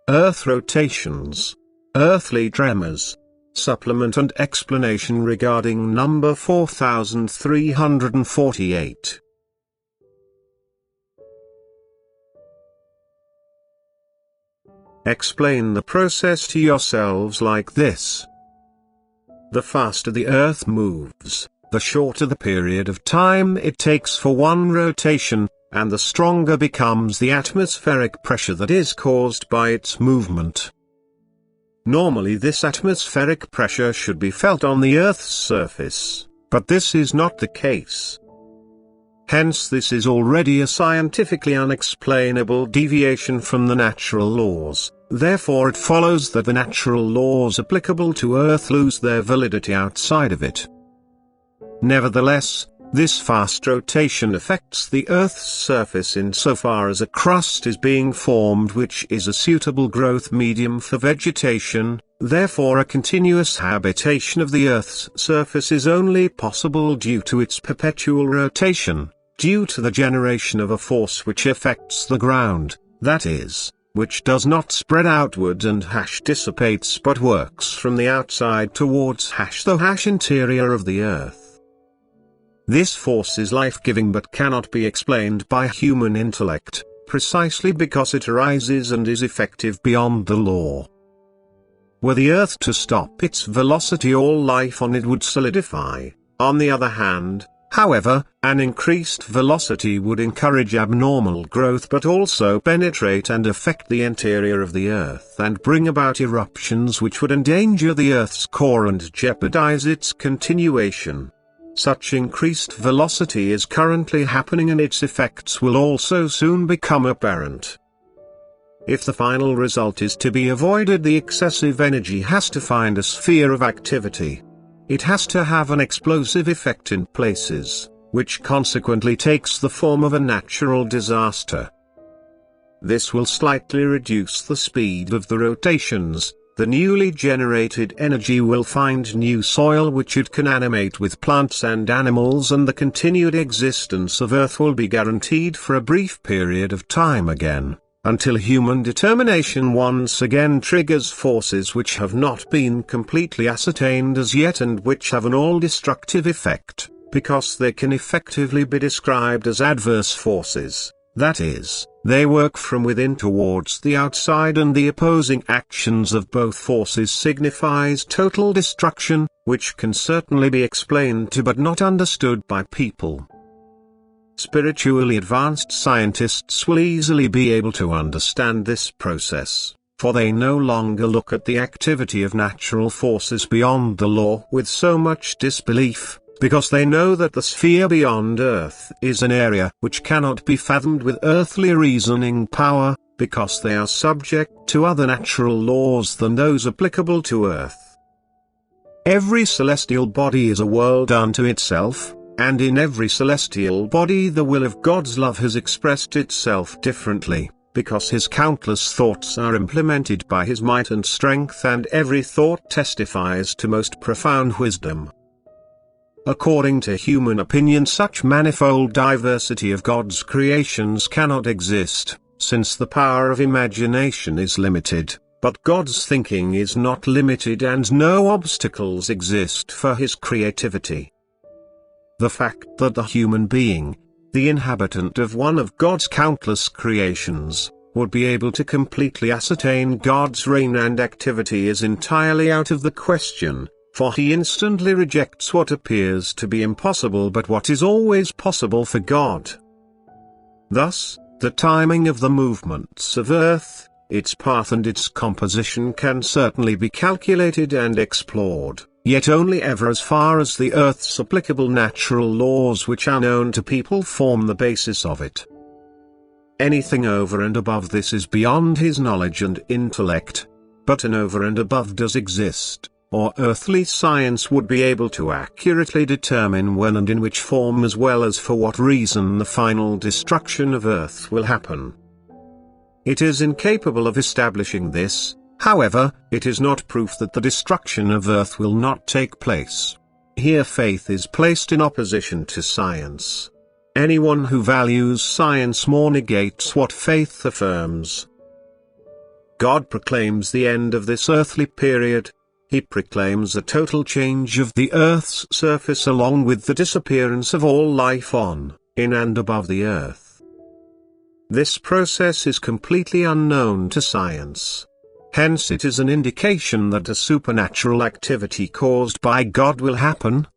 Earth rotations. Earthly tremors. Supplement and explanation regarding number 4348. Explain the process to yourselves like this. The faster the Earth moves, the shorter the period of time it takes for one rotation, and the stronger becomes the atmospheric pressure that is caused by its movement. Normally this atmospheric pressure should be felt on the Earth's surface, but this is not the case. Hence this is already a scientifically unexplainable deviation from the natural laws, therefore it follows that the natural laws applicable to Earth lose their validity outside of it. Nevertheless, this fast rotation affects the Earth's surface insofar as a crust is being formed which is a suitable growth medium for vegetation, therefore a continuous habitation of the Earth's surface is only possible due to its perpetual rotation, due to the generation of a force which affects the ground, that is, which does not spread outward and dissipates but works from the outside towards the interior of the Earth. This force is life-giving but cannot be explained by human intellect, precisely because it arises and is effective beyond the law. Were the Earth to stop its velocity, all life on it would solidify. On the other hand, however, an increased velocity would encourage abnormal growth but also penetrate and affect the interior of the Earth and bring about eruptions which would endanger the Earth's core and jeopardize its continuation. Such increased velocity is currently happening and its effects will also soon become apparent. If the final result is to be avoided, the excessive energy has to find a sphere of activity. It has to have an explosive effect in places, which consequently takes the form of a natural disaster. This will slightly reduce the speed of the rotations. The newly generated energy will find new soil which it can animate with plants and animals, and the continued existence of Earth will be guaranteed for a brief period of time again, until human determination once again triggers forces which have not been completely ascertained as yet and which have an all-destructive effect, because they can effectively be described as adverse forces. That is, they work from within towards the outside, and the opposing actions of both forces signifies total destruction, which can certainly be explained to but not understood by people. Spiritually advanced scientists will easily be able to understand this process, for they no longer look at the activity of natural forces beyond the law with so much disbelief, because they know that the sphere beyond Earth is an area which cannot be fathomed with earthly reasoning power, because they are subject to other natural laws than those applicable to Earth. Every celestial body is a world unto itself, and in every celestial body the will of God's love has expressed itself differently, because His countless thoughts are implemented by His might and strength, and every thought testifies to most profound wisdom. According to human opinion, such manifold diversity of God's creations cannot exist, since the power of imagination is limited, but God's thinking is not limited and no obstacles exist for His creativity. The fact that the human being, the inhabitant of one of God's countless creations, would be able to completely ascertain God's reign and activity is entirely out of the question, for He instantly rejects what appears to be impossible but what is always possible for God. Thus, the timing of the movements of Earth, its path and its composition can certainly be calculated and explored, yet only ever as far as the Earth's applicable natural laws which are known to people form the basis of it. Anything over and above this is beyond his knowledge and intellect, but an over and above does exist, or earthly science would be able to accurately determine when and in which form as well as for what reason the final destruction of Earth will happen. It is incapable of establishing this. However, it is not proof that the destruction of Earth will not take place. Here faith is placed in opposition to science. Anyone who values science more negates what faith affirms. God proclaims the end of this earthly period. He proclaims a total change of the earth's surface along with the disappearance of all life on, in and above the earth. This process is completely unknown to science. Hence it is an indication that a supernatural activity caused by God will happen.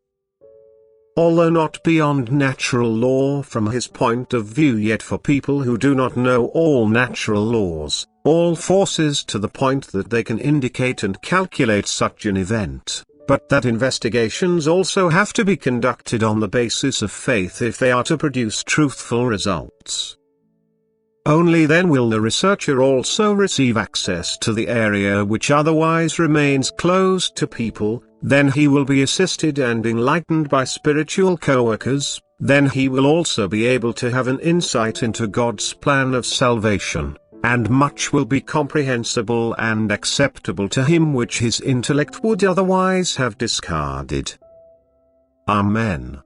Although not beyond natural law from his point of view, yet for people who do not know all natural laws, all forces to the point that they can indicate and calculate such an event, but that investigations also have to be conducted on the basis of faith if they are to produce truthful results. Only then will the researcher also receive access to the area which otherwise remains closed to people. Then he will be assisted and enlightened by spiritual co-workers, then he will also be able to have an insight into God's plan of salvation, and much will be comprehensible and acceptable to him which his intellect would otherwise have discarded. Amen.